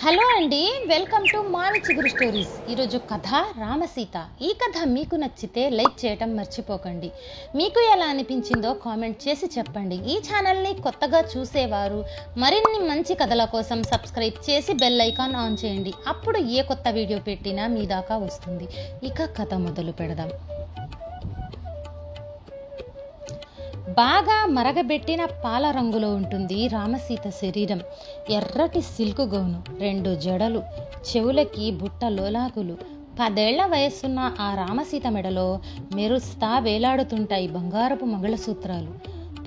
Hello అండి, welcome to మావి చిగురు స్టోరీస్. ఈరోజు కథ రామసీత. ఈ కథ మీకు నచ్చితే లైక్ చేయటం మర్చిపోకండి. మీకు ఎలా అనిపించిందో కామెంట్ చేసి చెప్పండి. ఈ ఛానల్ని కొత్తగా చూసేవారు మరిన్ని మంచి కథల కోసం సబ్స్క్రైబ్ చేసి బెల్ ఐకాన్ ఆన్ చేయండి. అప్పుడు ఏ కొత్త వీడియో పెట్టినా మీ దాకా వస్తుంది. ఇక కథ మొదలు పెడదాం. బాగా మరగబెట్టిన పాల రంగులో ఉంటుంది రామసీత శరీరం. ఎర్రటి సిల్క్ గౌను, 2 జడలు, చెవులకి బుట్ట లోలాకులు. 10 ఏళ్ల వయస్సున్న ఆ రామసీత మెడలో మెరుస్తా వేలాడుతుంటాయి బంగారపు మంగళసూత్రాలు.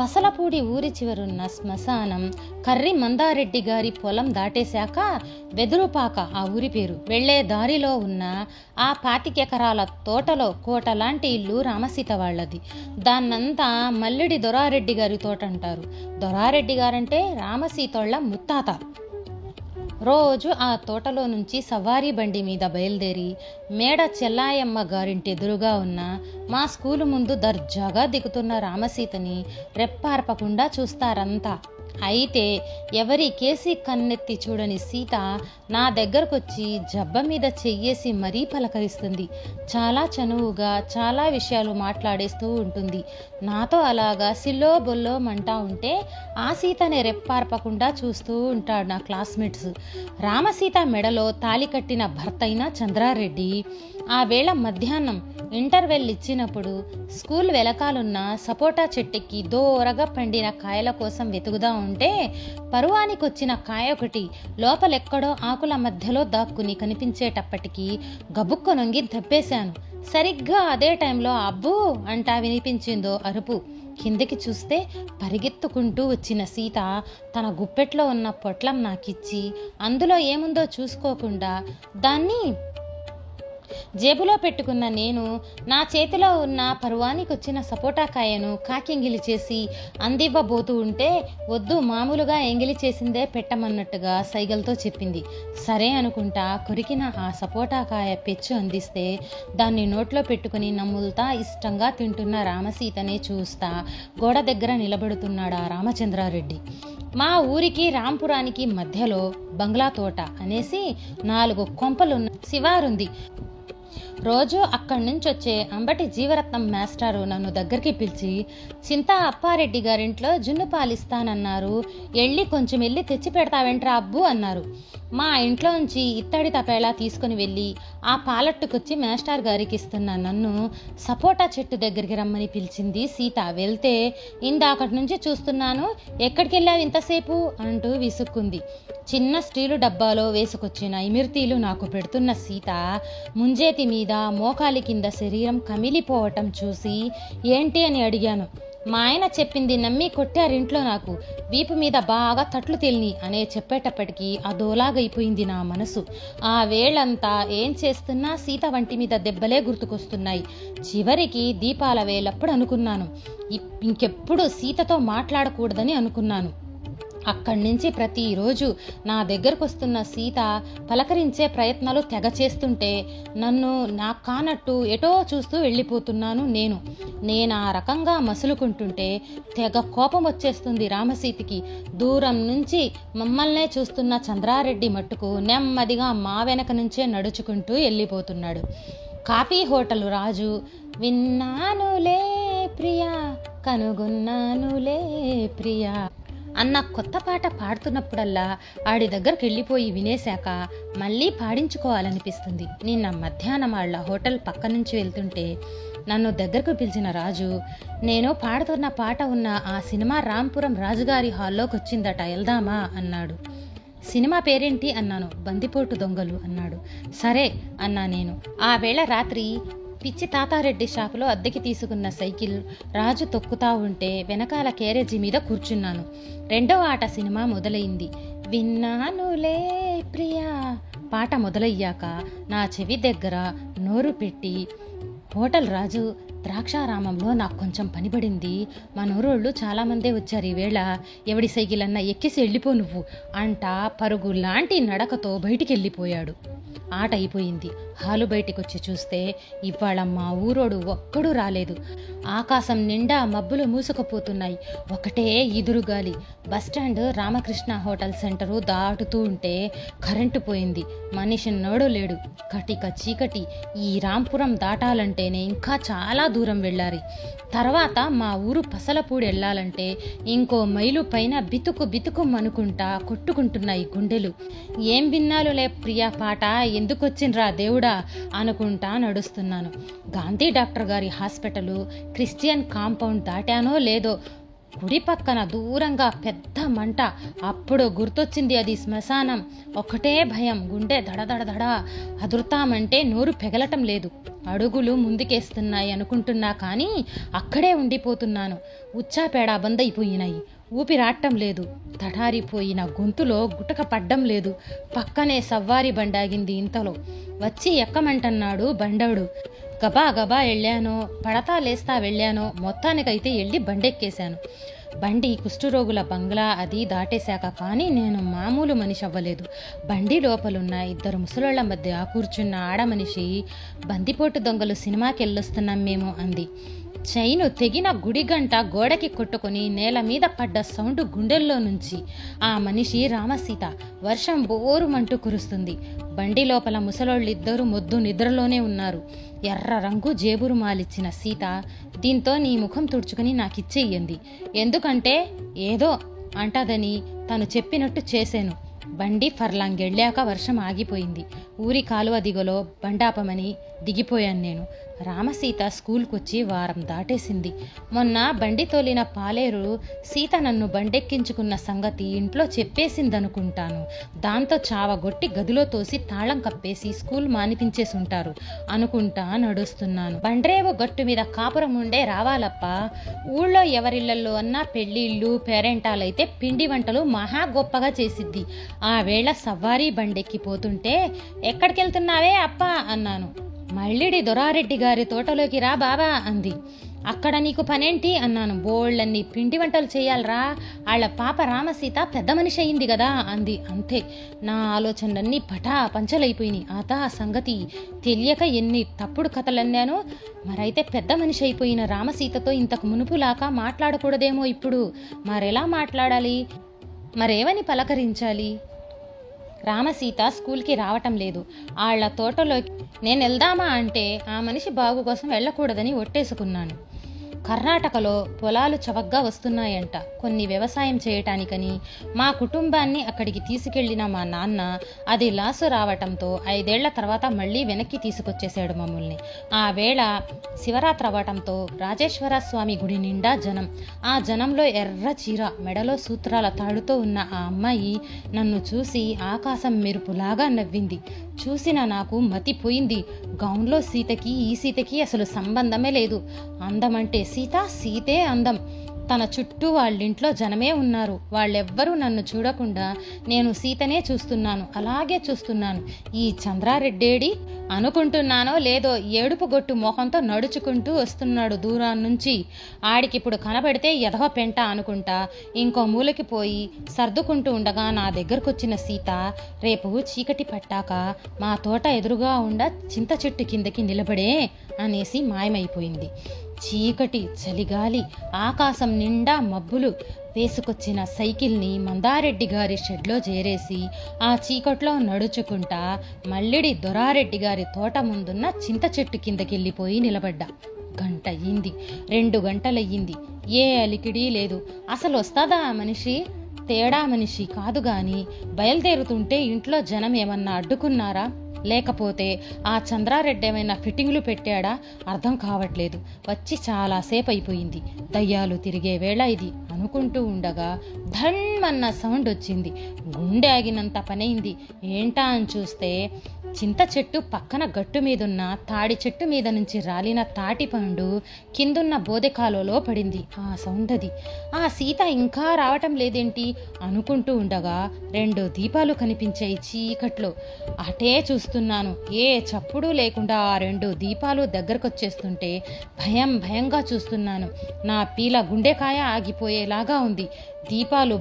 పసలపూడి ఊరి చివరున్న శ్మశానం కర్రి మందారెడ్డి గారి పొలం దాటేశాక వెదురుపాక ఆ ఊరి పేరు. వెళ్లే దారిలో ఉన్న ఆ 25 ఎకరాల తోటలో కోట లాంటి ఇల్లు రామసీత వాళ్ళది. దాన్నంతా మల్లిడి దొరారెడ్డి గారి తోట అంటారు. దొరారెడ్డి గారంటే రామసీతోళ్ల ముత్తాత. రోజు ఆ తోటలో నుంచి సవారీ బండి మీద బయలుదేరి మేడ చెల్లాయమ్మ గారింటి ఎదురుగా ఉన్న మా స్కూలు ముందు దర్జాగా దిగుతున్న రామసీతని రెప్పార్పకుండా చూస్తారంతా. అయితే ఎవరి కేసి కన్నెత్తి చూడని సీత నా దగ్గరకొచ్చి జబ్బ మీద చెయ్యేసి మరీ పలకరిస్తుంది. చాలా చనువుగా చాలా విషయాలు మాట్లాడేస్తూ ఉంటుంది. నాతో అలాగా సిల్లో బొల్లో మంటా ఉంటే ఆ సీతని రెప్పార్పకుండా చూస్తూ ఉంటాడు నా క్లాస్మేట్స్. రామసీత మెడలో తాలి కట్టిన భర్త అయిన చంద్రారెడ్డి ఆ వేళ మధ్యాహ్నం ఇంటర్వెల్ ఇచ్చినప్పుడు స్కూల్ వెనకాలన్న సపోటా చెట్టుకి దూరగా పండిన కాయల కోసం వెతుకుదా ఉంటే పరువానికొచ్చిన కాయ ఒకటి లోపలెక్కడో ఆకుల మధ్యలో దాక్కుని కనిపించేటప్పటికీ గబుక్కనొంగి దబ్బేశాను. సరిగ్గా అదే టైంలో అబ్బూ అంటా వినిపించిందో అరుపు. కిందకి చూస్తే పరిగెత్తుకుంటూ వచ్చిన సీత తన గుప్పెట్లో ఉన్న పొట్లం నాకిచ్చి అందులో ఏముందో చూసుకోకుండా దాన్ని జేబులో పెట్టుకున్న నేను నా చేతిలో ఉన్న పరువానికి వచ్చిన సపోటా కాయను కాకింగిలి చేసి అందివ్వబోతూ ఉంటే వద్దు, మామూలుగా ఎంగిలి చేసిందే పెట్టమన్నట్టుగా సైగలతో చెప్పింది. సరే అనుకుంటా కొరికిన ఆ సపోటా కాయ పెచ్చు అందిస్తే దాన్ని నోట్లో పెట్టుకుని నమ్ములుతా ఇష్టంగా తింటున్న రామసీతనే చూస్తా గోడ దగ్గర నిలబడుతున్నాడు ఆ రామచంద్రారెడ్డి. మా ఊరికి రాంపురానికి మధ్యలో బంగ్లా తోట అనేసి 4 కొంపలున్న శివారుంది. రోజు అక్కడి నుంచి వచ్చే అంబటి జీవరత్నం మాస్టారు నన్ను దగ్గరికి పిలిచి, చింతా అప్పారెడ్డి గారింట్లో జున్ను పాలిస్తానన్నారు, కొంచెం వెళ్ళి తెచ్చి పెడతావేంట్రా అబ్బు అన్నారు. మా ఇంట్లో నుంచి ఇత్తడి తపేలా తీసుకుని వెళ్ళి ఆ పాలట్టుకొచ్చి మాస్టర్ గారికి ఇస్తున్న నన్ను సపోటా చెట్టు దగ్గరికి రమ్మని పిలిచింది సీత. వెళ్తే ఇందాకటి నుంచి చూస్తున్నాను, ఎక్కడికి వెళ్ళావు ఇంతసేపు అంటూ విసుక్కుంది. చిన్న స్టీలు డబ్బాలో వేసుకొచ్చిన ఇమిర్తీలు నాకు పెడుతున్న సీత ముంజేతి మీద మోకాలి కింద శరీరం కమిలిపోవటం చూసి ఏంటి అని అడిగాను. మా ఆయన చెప్పింది నమ్మి కొట్టారింట్లో, నాకు వీపు మీద బాగా తట్లు తేలిని అనే చెప్పేటప్పటికీ అదోలాగైపోయింది నా మనసు. ఆ వేళంతా ఏం చేస్తున్నా సీత వంటి మీద దెబ్బలే గుర్తుకొస్తున్నాయి. చివరికి దీపాల వేలప్పుడు అనుకున్నాను, ఇంకెప్పుడు సీతతో మాట్లాడకూడదని అనుకున్నాను. అక్కడి నుంచి ప్రతిరోజు నా దగ్గరకు వస్తున్న సీత పలకరించే ప్రయత్నాలు తెగ చేస్తుంటే నన్ను నాకు కానట్టు ఎటో చూస్తూ వెళ్ళిపోతున్నాను. నేను ఆ రకంగా మసులుకుంటుంటే తెగ కోపం వచ్చేస్తుంది రామసీతకి. దూరం నుంచి మమ్మల్నే చూస్తున్న చంద్రారెడ్డి మట్టుకు నెమ్మదిగా మా వెనక నుంచే నడుచుకుంటూ వెళ్ళిపోతున్నాడు. కాఫీ హోటల్ రాజు విన్నానులే ప్రియా కనుగొన్నానులే ప్రియా అన్న కొత్త పాట పాడుతున్నప్పుడల్లా ఆడి దగ్గరికి వెళ్ళిపోయి వినేశాక మళ్ళీ పాడించుకోవాలనిపిస్తుంది. నిన్న మధ్యాహ్నం వాళ్ళ హోటల్ పక్క నుంచి వెళ్తుంటే నన్ను దగ్గరకు పిలిచిన రాజు, నేను పాడుతున్న పాట ఉన్న ఆ సినిమా రాంపురం రాజుగారి హాల్లోకి వచ్చిందట, వెళ్దామా అన్నాడు. సినిమా పేరేంటి అన్నాను. బందిపోటు దొంగలు అన్నాడు. సరే అన్నా నేను. ఆ వేళ రాత్రి పిచ్చి తాతారెడ్డి షాపులో అద్దెకి తీసుకున్న సైకిల్ రాజు తొక్కుతా ఉంటే వెనకాల క్యారేజీ మీద కూర్చున్నాను. 2వ ఆట సినిమా మొదలైంది. విన్నానులే ప్రియా పాట మొదలయ్యాక నా చెవి దగ్గర నోరు పెట్టి, హోటల్ రాజు ద్రాక్షారామంలో నాకు కొంచెం పనిపడింది, మా నోరోళ్ళు చాలామందే వచ్చారు ఈవేళ, ఎవడి సైకిల్ అన్నా ఎక్కేసి వెళ్ళిపో నువ్వు అంటా పరుగు లాంటి నడకతో బయటికి వెళ్ళిపోయాడు. ఆట అయిపోయింది. హాలు బయటికొచ్చి చూస్తే ఇవాళ మా ఊరోడు ఒక్కడూ రాలేదు. ఆకాశం నిండా మబ్బులు మూసుకుపోతున్నాయి. ఒకటే ఈదురుగాలి. బస్టాండ్ రామకృష్ణ హోటల్ సెంటరు దాటుతూ ఉంటే కరెంటు పోయింది. మనిషి నోడు లేడు. కటిక చీకటి. ఈ రాంపురం దాటాలంటేనే ఇంకా చాలా దూరం వెళ్ళాలి. తర్వాత మా ఊరు పసలపూడి వెళ్ళాలంటే ఇంకో మైలు పైన బితుకు బితుకు అనుకుంటా కొట్టుకుంటున్నాయి గుండెలు. ఏం విన్నాలులే ప్రియా పాట, ఎందుకొచ్చిండ్రా దేవుడా అనుకుంటా నడుస్తున్నాను. గాంధీ డాక్టర్ గారి హాస్పిటలు, క్రిస్టియన్ కాంపౌండ్ దాటానో లేదో కుడి పక్కన దూరంగా పెద్ద మంట. అప్పుడు గుర్తొచ్చింది అది శ్మశానం. ఒకటే భయం. గుండె దడదడదడ అదురుతామంటే నోరు పెగలటం లేదు. అడుగులు ముందుకేస్తున్నాయి అనుకుంటున్నా కానీ అక్కడే ఉండిపోతున్నాను. ఉచ్చాపేడ బందైపోయినాయి. ఊపిరాటం లేదు. తడారిపోయిన గొంతులో గుటక పడ్డం లేదు. పక్కనే సవ్వారి బండాగింది. ఇంతలో వచ్చి ఎక్కమంటన్నాడు బండవుడు. గబా గబా వెళ్ళానో పడతా లేస్తా వెళ్ళానో మొత్తానికైతే వెళ్ళి బండెక్కేశాను. బండి కుష్ఠరోగుల బంగ్లా అది దాటేశాక కానీ నేను మామూలు మనిషి అవ్వలేదు. బండి లోపలున్న ఇద్దరు ముసలోళ్ల మధ్య కూర్చున్న ఆడమనిషి, బందిపోటు దొంగలు సినిమాకి వెళ్ళొస్తున్నాం మేము అంది. చైను తెగిన గుడిగంట గోడకి కొట్టుకుని నేల మీద పడ్డ సౌండ్ గుండెల్లో నుంచి. ఆ మనిషి రామసీత. వర్షం బోరుమంటూ కురుస్తుంది. బండి లోపల ముసలోళ్ళిద్దరూ మొద్దు నిద్రలోనే ఉన్నారు. ఎర్ర రంగు జేబురు మాలిచ్చిన సీత, దీంతో నీ ముఖం తుడుచుకుని నాకిచ్చేయంది. ఎందుకంటే ఏదో అంటదని తను చెప్పినట్టు చేశాను. బండి ఫర్లాంగెళ్ళాక వర్షం ఆగిపోయింది. ఊరి కాలువ దిగలో బండాపమని దిగిపోయాను నేను. రామసీత స్కూల్కొచ్చి వారం దాటేసింది. మొన్న బండి తోలిన పాలేరు సీత నన్ను బండెక్కించుకున్న సంగతి ఇంట్లో చెప్పేసిందనుకుంటాను. దాంతో చావగొట్టి గదిలో తోసి తాళం కప్పేసి స్కూల్ మానిపించేసుంటారు అనుకుంటా నడుస్తున్నాను. బండ్రేవు గట్టు మీద కాపురం ఉండే రావాలప్ప. ఊళ్ళో ఎవరిళ్లలో అన్నా పెళ్ళిళ్ళు పేరెంటాలైతే పిండి వంటలు మహా గొప్పగా చేసిద్ది. ఆ వేళ సవ్వారీ బండెక్కిపోతుంటే ఎక్కడికెళ్తున్నావే అప్ప అన్నాను. మళ్ళిడి దొరారెడ్డి గారి తోటలోకి రా బాబా అంది. అక్కడ నీకు పనేంటి అన్నాను. బోళ్ళన్ని పిండి వంటలు చేయాలరా, వాళ్ళ పాప రామసీత పెద్ద మనిషి అయింది కదా అంది. అంతే. నా ఆలోచనలన్నీ పటా పంచలైపోయినాయి. ఆ సంగతి తెలియక ఎన్ని తప్పుడు కథలన్నాను. మరైతే పెద్ద మనిషి అయిపోయిన రామసీతతో ఇంతకు మునుపులాగా మాట్లాడకూడదేమో ఇప్పుడు. మరెలా మాట్లాడాలి? మరేమని పలకరించాలి? రామసీత స్కూల్కి రావటం లేదు. వాళ్ళ తోటలోకి నేను వెళ్దామా అంటే ఆ మనిషి బాగు కోసం వెళ్ళకూడదని ఒట్టేసుకున్నాను. కర్ణాటకలో పొలాలు చవగ్గా వస్తున్నాయంట. కొన్ని వ్యవసాయం చేయటానికని మా కుటుంబాన్ని అక్కడికి తీసుకెళ్లిన మా నాన్న అది లాసు రావటంతో 5 ఏళ్ల తర్వాత మళ్ళీ వెనక్కి తీసుకొచ్చేశాడు మమ్మల్ని. ఆ వేళ శివరాత్రి అవ్వటంతో రాజేశ్వర స్వామి గుడి నిండా జనం. ఆ జనంలో ఎర్ర చీర, మెడలో సూత్రాల తాడుతో ఉన్న ఆ అమ్మాయి నన్ను చూసి ఆకాశం మెరుపులాగా నవ్వింది. చూసిన నాకు మతిపోయింది. గౌన్లో సీతకి ఈ సీతకి అసలు సంబంధమే లేదు. అందమంటే సీత, సీతే అందం. తన చుట్టూ వాళ్ళింట్లో జనమే ఉన్నారు. వాళ్ళెవ్వరూ నన్ను చూడకుండా నేను సీతనే చూస్తున్నాను. అలాగే చూస్తున్నాను. ఈ చంద్రారెడ్డేడి అనుకుంటున్నానో లేదో ఏడుపు గొట్టు మొహంతో నడుచుకుంటూ వస్తున్నాడు దూరాన్నుంచి. ఆడికిప్పుడు కనబడితే ఎదవ పెంట అనుకుంటా ఇంకో మూలకి పోయి సర్దుకుంటూ ఉండగా నా దగ్గరకొచ్చిన సీత, రేపు చీకటి పట్టాక మా తోట ఎదురుగా ఉండ చింత చెట్టు కిందకి నిలబడే అనేసి మాయమైపోయింది. చీకటి, చలిగాలి, ఆకాశం నిండా మబ్బులు. వేసుకొచ్చిన సైకిల్ని మందారెడ్డి గారి షెడ్లో చేరేసి ఆ చీకట్లో నడుచుకుంటా మళ్ళిడి దొరారెడ్డి గారి తోట ముందున్న చింత చెట్టు కిందకెళ్ళిపోయి నిలబడ్డా. గంట అయ్యింది, 2 గంటలయ్యింది. ఏ అలికిడి లేదు. అసలు వస్తాదా మనిషి? తేడా మనిషి కాదు గాని బయలుదేరుతుంటే ఇంట్లో జనం ఏమన్నా అడ్డుకున్నారా? లేకపోతే ఆ చంద్రారెడ్డి ఏమైనా ఫిట్టింగులు పెట్టాడా? అర్థం కావట్లేదు. వచ్చి చాలాసేపు అయిపోయింది. దయ్యాలు తిరిగే వేళ ఇది అనుకుంటూ ఉండగా ధన్మన్న సౌండ్ వచ్చింది. గుండె ఆగినంత పనైంది. ఏంటా అని చూస్తే చింత చెట్టు పక్కన గట్టు మీదున్న తాడి చెట్టు మీద నుంచి రాలిన తాటి పండు కిందున్న బోదెకాలలో పడింది. ఆ సౌండ్ అది. ఆ సీత ఇంకా రావటం లేదేంటి అనుకుంటూ ఉండగా 2 దీపాలు కనిపించాయి చీకట్లో. అటే చూస్తున్నాను. ఏ చప్పుడు లేకుండా ఆ 2 దీపాలు దగ్గరకొచ్చేస్తుంటే భయంగా చూస్తున్నాను. నా పీల గుండెకాయ ఆగిపోయేలాగా ఉంది. దీపాలు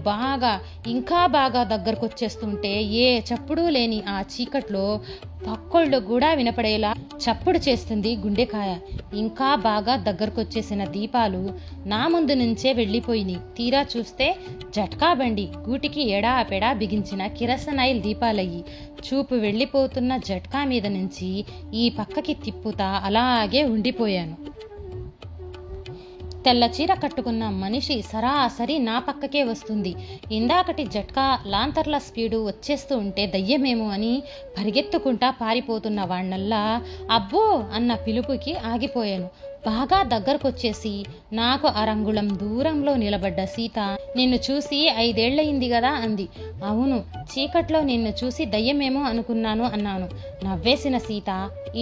ఇంకా బాగా దగ్గరకొచ్చేస్తుంటే ఏ చప్పుడు లేని ఆ చీకట్లో పక్కోళ్ళు కూడా వినపడేలా చప్పుడు చేస్తుంది గుండెకాయ. ఇంకా బాగా దగ్గరకొచ్చేసిన దీపాలు నా ముందు నుంచే వెళ్ళిపోయినాయి. తీరా చూస్తే జట్కా బండి గూటికి ఎడాపెడా బిగించిన కిరసనాయిల్ దీపాలయ్యి చూపు వెళ్ళిపోతున్న జట్కా మీద నుంచి ఈ పక్కకి తిప్పుతా అలాగే ఉండిపోయాను. తెల్ల చీర కట్టుకున్న మనిషి సరాసరి నా పక్కకే వస్తుంది. ఇందాకటి జట్కా లాంతర్ల స్పీడు వచ్చేస్తూ ఉంటే దయ్యమేమో అని పరిగెత్తుకుంటా పారిపోతున్న వాణ్ణల్లా అబ్బో అన్న పిలుపుకి ఆగిపోయాను. బాగా దగ్గరకొచ్చేసి నాకు అరంగుళం దూరంలో నిలబడ్డ సీత నిన్ను చూసి 5 ఏళ్లయింది కదా అంది. అవును, చీకట్లో నిన్ను చూసి దయ్యమేమో అనుకున్నాను అన్నాను. నవ్వేసిన సీత,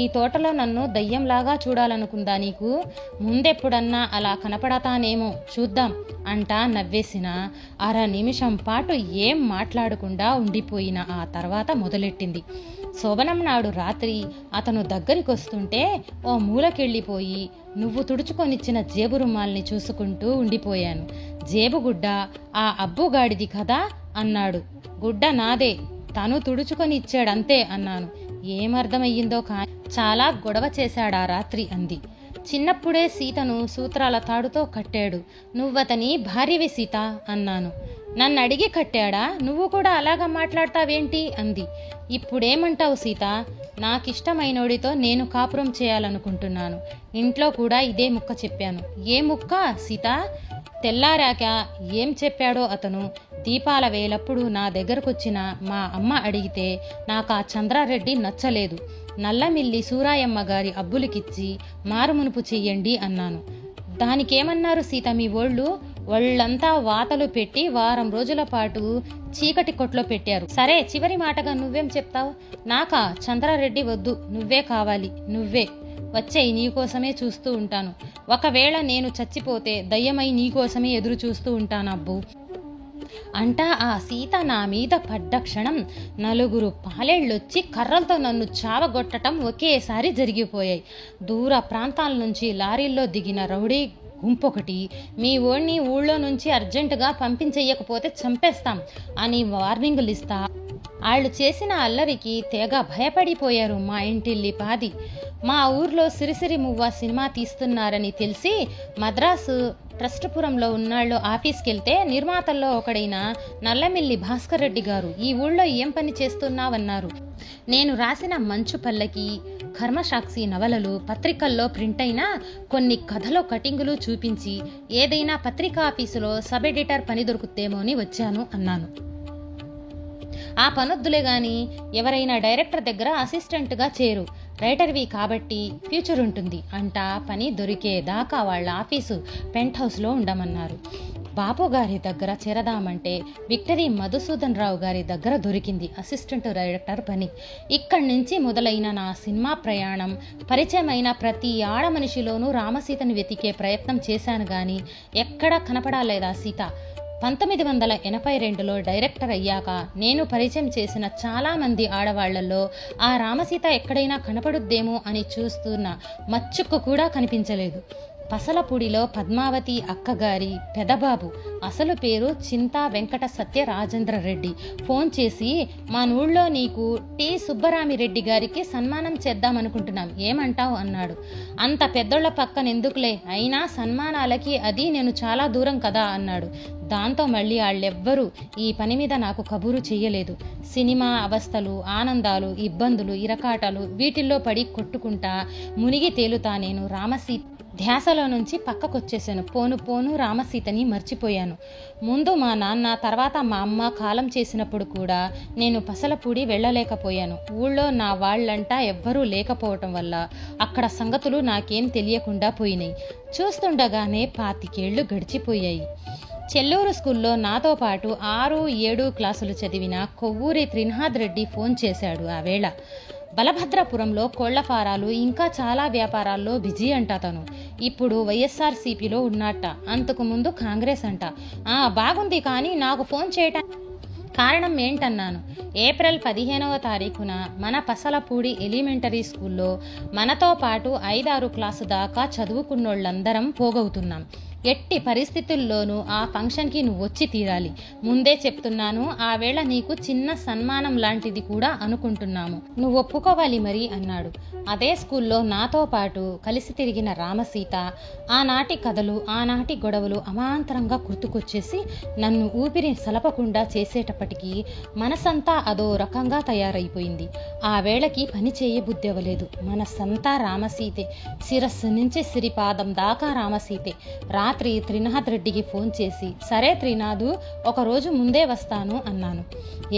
ఈ తోటలో నన్ను దయ్యంలాగా చూడాలనుకుందా నీకు? ముందెప్పుడన్నా అలా కనపడతానేమో చూద్దాం అంటా నవ్వేసిన 1/2 నిమిషం పాటు ఏం మాట్లాడకుండా ఉండిపోయిన ఆ తర్వాత మొదలెట్టింది. శోభనం నాడు రాత్రి అతను దగ్గరికొస్తుంటే ఓ మూలకెళ్ళిపోయి నువ్వు తుడుచుకొనిచ్చిన జేబు రుమాల్ని చూసుకుంటూ ఉండిపోయాను. జేబుగుడ్డ ఆ అబ్బుగాడిది కదా అన్నాడు. గుడ్డ నాదే, తను తుడుచుకొని ఇచ్చాడంతే అన్నాను. ఏమర్థమయ్యిందో కానీ చాలా గొడవ చేశాడా రాత్రి అంది. చిన్నప్పుడే సీతను సూత్రాల తాడుతో కట్టాడు. నువ్వతని భార్యవి సీత అన్నాను. నన్ను అడిగి కట్టాడా? నువ్వు కూడా అలాగా మాట్లాడతావేంటి అంది. ఇప్పుడేమంటావు సీత? నాకిష్టమైనోడితో నేను కాపురం చేయాలనుకుంటున్నాను. ఇంట్లో కూడా ఇదే ముక్క చెప్పాను. ఏ ముక్క సీత? తెల్లారాక ఏం చెప్పాడో అతను. దీపాల వేలప్పుడు నా దగ్గరకొచ్చిన మా అమ్మ అడిగితే నాకు ఆ చంద్రారెడ్డి నచ్చలేదు. నల్లమిల్లి సూరాయమ్మ గారి అబ్బులకిచ్చి మారుమునుపు చెయ్యండి అన్నాను. దానికేమన్నారు సీత మీ ఓళ్ళు? వాళ్ళంతా వాతలు పెట్టి వారం రోజుల పాటు చీకటి కొట్లో పెట్టారు. సరే, చివరి మాటగా నువ్వేం చెప్తావు? నాకా చంద్రారెడ్డి వద్దు, నువ్వే కావాలి. నువ్వే వచ్చేయి, నీకోసమే చూస్తూ ఉంటాను. ఒకవేళ నేను చచ్చిపోతే దయ్యమై నీకోసమే ఎదురు చూస్తూ ఉంటానబ్బు అంటా ఆ సీత నా మీద పడ్డ క్షణం 4 పాలేళ్ళొచ్చి కర్రలతో నన్ను చావగొట్టడం ఒకేసారి జరిగిపోయాయి. దూర ప్రాంతాల నుంచి లారీల్లో దిగిన రౌడీ గుంపొకటి మీ ఓణ్ణి ఊళ్ళో నుంచి అర్జెంటుగా పంపించెయ్యకపోతే చంపేస్తాం అని వార్నింగులు ఇస్తా వాళ్ళు చేసిన అల్లరికి తెగ భయపడిపోయారు మా ఇంటిల్లి పాది. మా ఊర్లో సిరిసిరి మువ్వ సినిమా తీస్తున్నారని తెలిసి మద్రాసు ట్రస్టుపురంలో ఉన్నాళ్ళు ఆఫీస్కెళ్తే నిర్మాతల్లో ఒకడైన నల్లమిల్లి భాస్కర్ రెడ్డి గారు ఈ ఊళ్ళో ఏం పని చేస్తున్నావన్నారు. నేను రాసిన మంచు పల్లకి, కర్మసాక్షి నవలలు పత్రికల్లో ప్రింట్ అయినా కొన్ని కథలో కటింగులు చూపించి ఏదైనా పత్రికా ఆఫీసులో సబ్ ఎడిటర్ పని దొరుకుతేమో అని వచ్చాను అన్నాను. ఆ పనొద్దులే గాని ఎవరైనా డైరెక్టర్ దగ్గర అసిస్టెంట్గా చేరు, రైటర్వి కాబట్టి ఫ్యూచర్ ఉంటుంది అంటా పని దొరికేదాకా వాళ్ళ ఆఫీసు పెంట్ హౌస్లో ఉండమన్నారు. బాపు గారి దగ్గర చేరదామంటే విక్టరీ మధుసూదన్ రావు గారి దగ్గర దొరికింది అసిస్టెంట్ డైరెక్టర్ పని. ఇక్కడి నుంచి మొదలైన నా సినిమా ప్రయాణం పరిచయమైన ప్రతి ఆడ మనిషిలోనూ రామసీతను వెతికే ప్రయత్నం చేశాను గాని ఎక్కడా కనపడాలేదా సీత. 1982లో డైరెక్టర్ అయ్యాక నేను పరిచయం చేసిన చాలామంది ఆడవాళ్లలో ఆ రామసీత ఎక్కడైనా కనపడుద్దేమో అని చూస్తున్న మచ్చుక్కు కూడా కనిపించలేదు. పసలపూడిలో పద్మావతి అక్కగారి పెదబాబు, అసలు పేరు చింతా వెంకట సత్య రాజేంద్ర రెడ్డి, ఫోన్ చేసి మా ఊళ్ళో నీకు టి సుబ్బరామిరెడ్డి గారికి సన్మానం చేద్దామనుకుంటున్నాం, ఏమంటావు అన్నాడు. అంత పెద్దోళ్ల పక్కనెందుకులే, అయినా సన్మానాలకి అది నేను చాలా దూరం కదా అన్నాడు. దాంతో మళ్ళీ వాళ్ళెవ్వరూ ఈ పని మీద నాకు కబూరు చెయ్యలేదు. సినిమా అవస్థలు, ఆనందాలు, ఇబ్బందులు, ఇరకాటాలు వీటిల్లో పడి కొట్టుకుంటా మునిగి తేలుతా నేను రామసీత ధ్యాసలో నుంచి పక్కకొచ్చేసాను. పోను పోను రామసీతని మర్చిపోయాను. ముందు మా నాన్న, తర్వాత మా అమ్మ కాలం చేసినప్పుడు కూడా నేను పసలపూడి వెళ్ళలేకపోయాను. ఊళ్ళో నా వాళ్ళంటా ఎవ్వరూ లేకపోవటం వల్ల అక్కడ సంగతులు నాకేం తెలియకుండా పోయినాయి. చూస్తుండగానే 25 ఏళ్లు గడిచిపోయాయి. చెల్లూరు స్కూల్లో నాతో పాటు 6, 7 క్లాసులు చదివిన కొవ్వూరి త్రినాథ్ రెడ్డి ఫోన్ చేశాడు. ఆ వేళ బలభద్రపురంలో కోళ్ల ఫారాలు ఇంకా చాలా వ్యాపారాల్లో బిజీ అంట. తను ఇప్పుడు వైఎస్ఆర్సీపీలో ఉన్నట్ట, అంతకుముందు కాంగ్రెస్ అంట. బాగుంది, కానీ నాకు ఫోన్ చేయటం కారణం ఏంటన్నాను. ఏప్రిల్ 15వ తారీఖున మన పసలపూడి ఎలిమెంటరీ స్కూల్లో మనతో పాటు 5, 6 క్లాసు దాకా చదువుకున్నోళ్ళందరం పోగవుతున్నాం. ఎట్టి పరిస్థితుల్లోనూ ఆ ఫంక్షన్కి నువ్వు వచ్చి తీరాలి. ముందే చెప్తున్నాను, ఆ వేళ నీకు చిన్న సన్మానం లాంటిది కూడా అనుకుంటున్నాము. నువ్వు ఒప్పుకోవాలి మరి అన్నాడు. అదే స్కూల్లో నాతో పాటు కలిసి తిరిగిన రామసీత, ఆనాటి కథలు, ఆనాటి గొడవలు అమాంతరంగా గుర్తుకొచ్చేసి నన్ను ఊపిరి సలపకుండా చేసేటప్పటికీ మనసంతా అదో రకంగా తయారైపోయింది. ఆ వేళకి పని చేయబుద్ధి అవ్వలేదు. మనసంతా రామసీతే, శిరస్సు నుంచి సిరిపాదం దాకా రామసీతే. రాత్రి త్రినాథ్ రెడ్డికి ఫోన్ చేసి, సరే త్రినాథు, ఒకరోజు ముందే వస్తాను అన్నాను.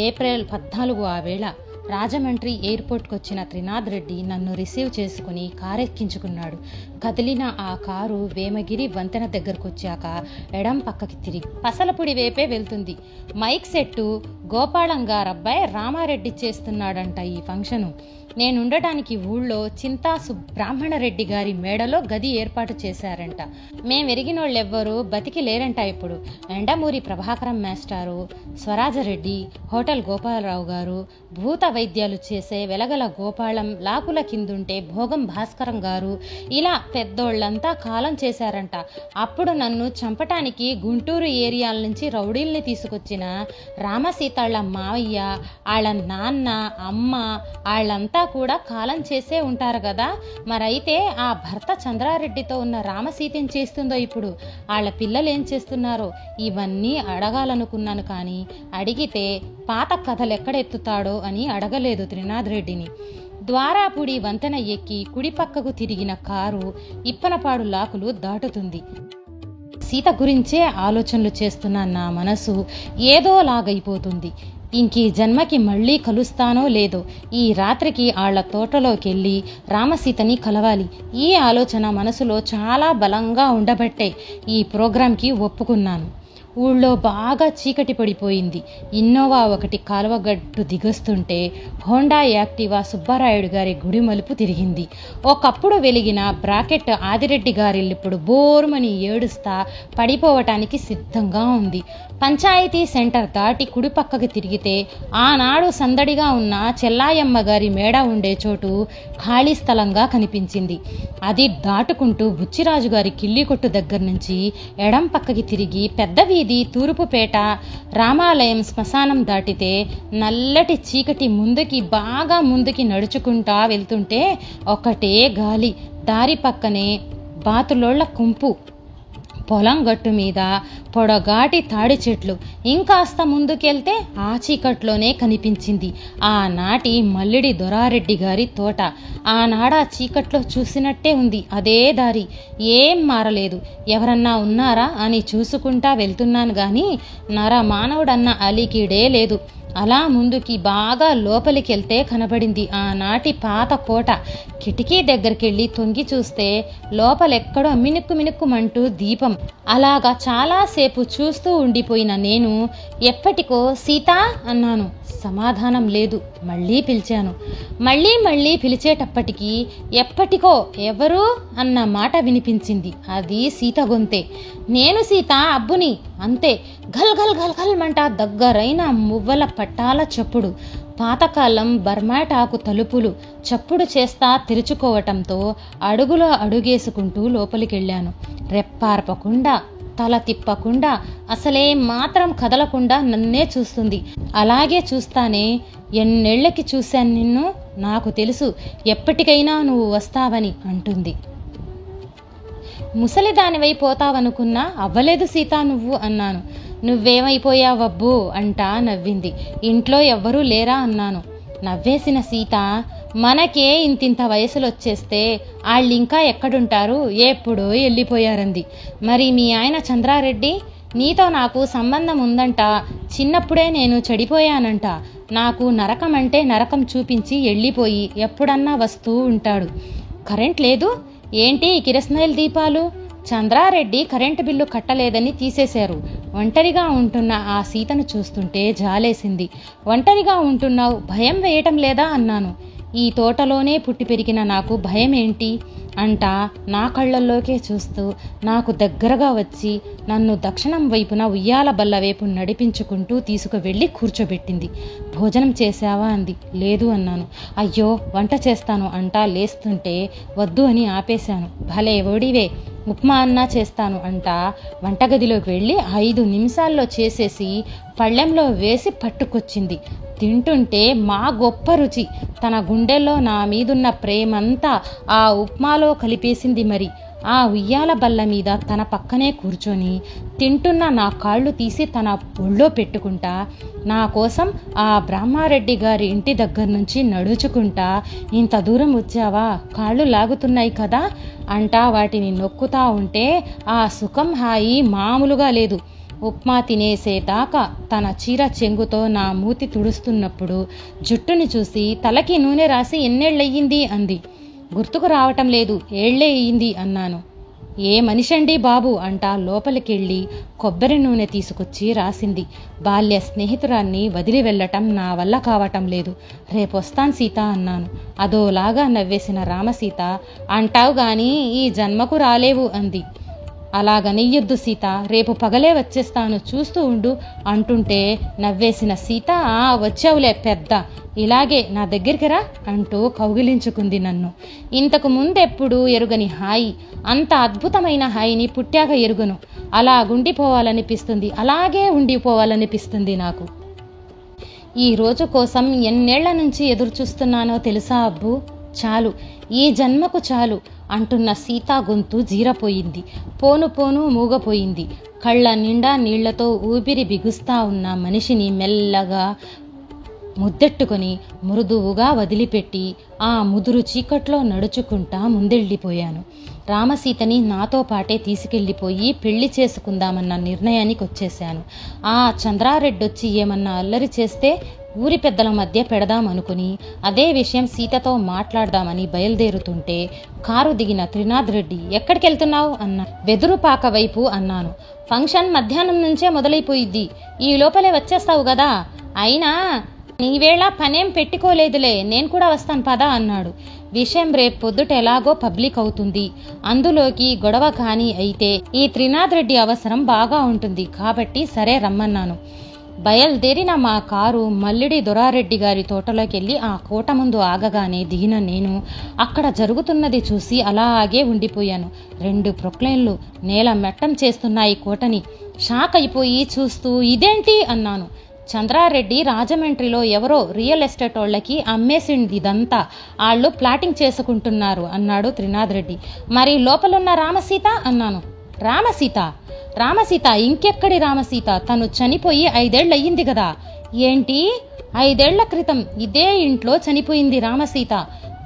ఏప్రిల్ 14 ఆ వేళ. రాజమండ్రి ఎయిర్పోర్ట్కి వచ్చిన త్రినాథ్ రెడ్డి నన్ను రిసీవ్ చేసుకుని కారెక్కించుకున్నాడు. కదిలిన ఆ కారు వేమగిరి వంతెన దగ్గరకొచ్చాక ఎడం పక్కకి తిరిగి పసలపూడి వైపే వెళ్తుంది. మైక్ సెట్టు గోపాళంగారబ్బాయి రామారెడ్డి చేస్తున్నాడంట ఈ ఫంక్షను. నేనుండటానికి ఊళ్ళో చింతాసు బ్రాహ్మణరెడ్డి గారి మేడలో గది ఏర్పాటు చేశారంట. మేమెరిగినోళ్ళెవ్వరూ బతికి లేరంట ఇప్పుడు. ఎండమూరి ప్రభాకరం మాస్టారు, స్వరాజరెడ్డి, హోటల్ గోపాలరావు గారు, భూత వైద్యాలు చేసే వెలగల గోపాళం, లాకుల కిందుంటే భోగం భాస్కరం గారు, ఇలా పెద్దోళ్ళంతా కాలం చేశారంట. అప్పుడు నన్ను చంపటానికి గుంటూరు ఏరియాల నుంచి రౌడీల్ని తీసుకొచ్చిన రామసీతాళ్ళ మావయ్య, వాళ్ళ నాన్న, అమ్మ, వాళ్ళంతా కూడా కాలం చేసే ఉంటారు కదా. మరైతే ఆ భర్త చంద్రారెడ్డితో ఉన్న రామసీత ఏం చేస్తుందో ఇప్పుడు, వాళ్ళ పిల్లలు ఏం చేస్తున్నారో ఇవన్నీ అడగాలనుకున్నాను. కానీ అడిగితే పాత కథలు ఎక్కడెత్తుతాడో అని అడగలేదు త్రినాథ్ రెడ్డిని. ద్వారాపుడి వంతెన ఎక్కి కుడి పక్కకు తిరిగిన కారు ఇప్పనపాడు లాకులు దాటుతుంది. సీత గురించే ఆలోచనలు చేస్తున్న నా మనసు ఏదోలాగైపోతుంది. ఇంకీ జన్మకి మళ్ళీ కలుస్తానో లేదో, ఈ రాత్రికి ఆళ్ల తోటలోకెళ్ళి రామసీతని కలవాలి. ఈ ఆలోచన మనసులో చాలా బలంగా ఉండబట్టే ఈ ప్రోగ్రాంకి ఒప్పుకున్నాను. ఊళ్ళో బాగా చీకటి పడిపోయింది. ఇన్నోవా ఒకటి కాలువగట్టు దిగొస్తుంటే హోండా యాక్టివా సుబ్బారాయుడు గారి గుడి మలుపు తిరిగింది. ఒకప్పుడు వెలిగిన బ్రాకెట్ ఆదిరెడ్డి గారిల్లిప్పుడు బోరుమని ఏడుస్తా పడిపోవటానికి సిద్ధంగా ఉంది. పంచాయతీ సెంటర్ దాటి కుడి పక్కకి తిరిగితే ఆనాడు సందడిగా ఉన్న చెల్లాయమ్మ గారి మేడ ఉండే చోటు ఖాళీ స్థలంగా కనిపించింది. అది దాటుకుంటూ బుచ్చిరాజు గారి కిల్లి కొట్టు దగ్గర నుంచి ఎడం పక్కకి తిరిగి పెద్ద వీధి, తూర్పుపేట, రామాలయం, శ్మశానం దాటితే నల్లటి చీకటి బాగా ముందుకి నడుచుకుంటా వెళ్తుంటే ఒకటే గాలి. దారి పక్కనే బాతులోళ్ల గుంపు, పొలం గట్టు మీద పొడగాటి తాడి చెట్లు. ఇంకాస్త ముందుకెళ్తే ఆ చీకట్లోనే కనిపించింది ఆనాటి మల్లిడి దొరారెడ్డి గారి తోట. ఆనాడా చీకట్లో చూసినట్టే ఉంది అదే దారి, ఏం మారలేదు. ఎవరన్నా ఉన్నారా అని చూసుకుంటా వెళ్తున్నాను గాని నరమానవుడన్న అలికిడే లేదు. అలా ముందుకి బాగా లోపలికెళ్తే కనబడింది ఆనాటి పాత కోట. కిటికీ దగ్గరికెళ్ళి తొంగి చూస్తే లోపలెక్కడో మినుక్కుమంటూ దీపం. అలాగా చాలాసేపు చూస్తూ ఉండిపోయిన నేను ఎప్పటికో సీతా అన్నాను. సమాధానం లేదు. మళ్ళీ పిలిచాను. మళ్ళీ పిలిచేటప్పటికీ ఎప్పటికో ఎవరు అన్న మాట వినిపించింది. అది సీత గొంతే. నేను సీత అబ్బుని అంతే. ఘల్ ఘల్ ఘల్ ఘల్ మంట దగ్గరైన మువ్వల పట్టాల చప్పుడు. పాతకాలం బర్మాటాకు తలుపులు చప్పుడు చేస్తా తెరుచుకోవటంతో అడుగులో అడుగేసుకుంటూ లోపలికెళ్ళాను. రెప్పార్పకుండా, తల తిప్పకుండా, అసలే మాత్రం కదలకుండా నన్నే చూస్తుంది. అలాగే చూస్తానే, ఎన్నేళ్లకి చూశాను నిన్ను, నాకు తెలుసు ఎప్పటికైనా నువ్వు వస్తావని అంటుంది. ముసలిదానివైపోతావనుకున్నా అవ్వలేదు సీత నువ్వు అన్నాను. నువ్వేమైపోయావబ్బు అంటా నవ్వింది. ఇంట్లో ఎవ్వరూ లేరా అన్నాను. నవ్వేసిన సీత, మనకే ఇంతింత వయసులొచ్చేస్తే వాళ్ళింకా ఎక్కడుంటారు, ఎప్పుడో వెళ్ళిపోయారంది. మరి మీ ఆయన చంద్రారెడ్డి, నీతో నాకు సంబంధం ఉందంట, చిన్నప్పుడే నేను చెడిపోయానంట, నాకు నరకం అంటే నరకం చూపించి వెళ్ళిపోయి ఎప్పుడన్నా వస్తూ ఉంటాడు. కరెంట్ లేదు ఏంటి కిరసనాయిల్ దీపాలు? చంద్రారెడ్డి కరెంటు బిల్లు కట్టలేదని తీసేశారు. ఒంటరిగా ఉంటున్న ఆ సీతను చూస్తుంటే జాలేసింది. ఒంటరిగా ఉంటున్నావు, భయం వేయటం లేదా అన్నాను. ఈ తోటలోనే పుట్టి పెరిగిన నాకు భయం ఏంటి అంటా నా కళ్ళల్లోకే చూస్తూ నాకు దగ్గరగా వచ్చి నన్ను దక్షిణం వైపున ఉయ్యాల బల్ల వైపు నడిపించుకుంటూ తీసుకువెళ్ళి కూర్చోబెట్టింది. భోజనం చేశావా అంది. లేదు అన్నాను. అయ్యో వంట చేస్తాను అంటా లేస్తుంటే వద్దు అని ఆపేశాను. భలే ఓడివే, ఉప్మా అన్నా చేస్తాను అంటా వంటగదిలోకి వెళ్ళి 5 నిమిషాల్లో చేసేసి పళ్ళెంలో వేసి పట్టుకొచ్చింది. తింటుంటే మా గొప్ప రుచి. తన గుండెల్లో నా మీదున్న ప్రేమంతా ఆ ఉప్మాలో కలిపేసింది. మరి ఆ ఉయ్యాల బల్ల మీద తన పక్కనే కూర్చొని తింటున్న నా కాళ్ళు తీసి తన ఒళ్ళో పెట్టుకుంటా నా కోసం ఆ బ్రహ్మారెడ్డి గారి ఇంటి దగ్గర నుంచి నడుచుకుంటా ఇంత దూరం వచ్చావా, కాళ్ళు లాగుతున్నాయి కదా అంటా వాటిని నొక్కుతా ఉంటే ఆ సుఖం హాయి మామూలుగా లేదు. ఉప్మా తినేసేదాకా తన చీర చెంగుతో నా మూతి తుడుస్తున్నప్పుడు జుట్టుని చూసి తలకి నూనె రాసి ఎన్నేళ్ళయ్యింది అంది. గుర్తుకు రావటం లేదు, ఏళ్లే అయ్యింది అన్నాను. ఏ మనిషండి బాబు అంటా లోపలికెళ్ళి కొబ్బరి నూనె తీసుకొచ్చి రాసింది. బాల్య స్నేహితురాన్ని వదిలి వెళ్ళటం నా వల్ల కావటం లేదు, రేపొస్తాను సీత అన్నాను. అదోలాగా నవ్వేసిన రామసీత, అంటావు గాని ఈ జన్మకు రాలేవు అంది. అలాగనెయ్యొద్దు సీత, రేపు పగలే వచ్చేస్తాను, చూస్తూ ఉండు అంటుంటే నవ్వేసిన సీత, వచ్చావులే పెద్ద, ఇలాగే నా దగ్గరికి రా అంటూ కౌగిలించుకుంది నన్ను. ఇంతకు ముందెప్పుడు ఎరుగని హాయి, అంత అద్భుతమైన హాయిని పుట్టాక ఎరుగను. అలా గుండిపోవాలనిపిస్తుంది, అలాగే ఉండిపోవాలనిపిస్తుంది నాకు. ఈ రోజు కోసం ఎన్నేళ్ల నుంచి ఎదురు చూస్తున్నానో తెలుసా అబ్బు. చాలు, ఈ జన్మకు చాలు అంటున్న సీతా గొంతు జీరపోయింది. పోను పోను మూగపోయింది. కళ్ళ నిండా నీళ్లతో ఊపిరి బిగుస్తా ఉన్న మనిషిని మెల్లగా ముద్దెట్టుకొని మృదువుగా వదిలిపెట్టి ఆ ముదురు చీకట్లో నడుచుకుంటా ముందెళ్ళిపోయాను. రామసీతని నాతో పాటే తీసుకెళ్ళిపోయి పెళ్లి చేసుకుందామన్న నిర్ణయానికి వచ్చేశాను. ఆ చంద్రారెడ్డొచ్చి ఏమన్నా అల్లరి చేస్తే ఊరి పెద్దల మధ్య పెడదామనుకుని అదే విషయం సీతతో మాట్లాడదామని బయలుదేరుతుంటే కారు దిగిన త్రినాథ్ రెడ్డి, ఎక్కడికి వెళ్తున్నావు అన్నా. వెదురుపాక వైపు అన్నాను. ఫంక్షన్ మధ్యాహ్నం నుంచే మొదలైపోయిద్ది, ఈ లోపలే వచ్చేస్తావు కదా, అయినా నీవేళ పనేం పెట్టుకోలేదులే, నేను కూడా వస్తాను పదా అన్నాడు. విషయం రేపు పొద్దుట ఎలాగో పబ్లిక్ అవుతుంది, అందులోకి గొడవ కానీ అయితే ఈ త్రినాథ్ రెడ్డి అవసరం బాగా ఉంటుంది కాబట్టి సరే రమ్మన్నాను. బయలుదేరిన మా కారు మల్లిడి దొరారెడ్డి గారి తోటలోకి వెళ్ళి ఆ కోట ముందు ఆగగానే దిగిన నేను అక్కడ జరుగుతున్నది చూసి అలాగే ఉండిపోయాను. 2 ప్రొక్లైన్లు నేల మెట్టం చేస్తున్నాయి కోటని. షాక్ అయిపోయి చూస్తూ ఇదేంటి అన్నాను. చంద్రారెడ్డి రాజమండ్రిలో ఎవరో రియల్ ఎస్టేట్ వాళ్ళకి అమ్మేసింది ఇదంతా, వాళ్ళు ప్లాటింగ్ చేసుకుంటున్నారు అన్నాడు త్రినాథ్ రెడ్డి. మరి లోపలున్న రామసీత అన్నాను. రామసీత ఇంకెక్కడి రామసీత, తను చనిపోయి 5 ఏళ్ళు అయ్యింది కదా. ఏంటి, 5 ఏళ్ల క్రితం ఇదే ఇంట్లో చనిపోయింది రామసీత,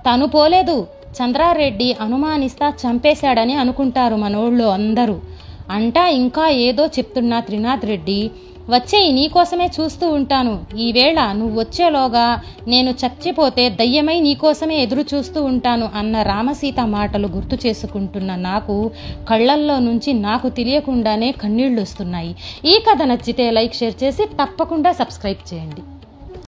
తను పోలేదు. చంద్రారెడ్డి అనుమానిస్తా చంపేశాడని అనుకుంటారు మనోళ్ళు అందరూ అంటా ఇంకా ఏదో చెప్తున్నా త్రినాథ్ రెడ్డి, వచ్చేయి నీకోసమే చూస్తూ ఉంటాను, ఈవేళ నువ్వు వచ్చేలోగా నేను చచ్చిపోతే దయ్యమై నీకోసమే ఎదురు చూస్తూ ఉంటాను అన్న రామసీత మాటలు గుర్తు చేసుకుంటున్న నాకు కళ్ళల్లో నుంచి నాకు తెలియకుండానే కన్నీళ్లు వస్తున్నాయి. ఈ కథ నచ్చితే లైక్, షేర్ చేసి తప్పకుండా సబ్స్క్రైబ్ చేయండి.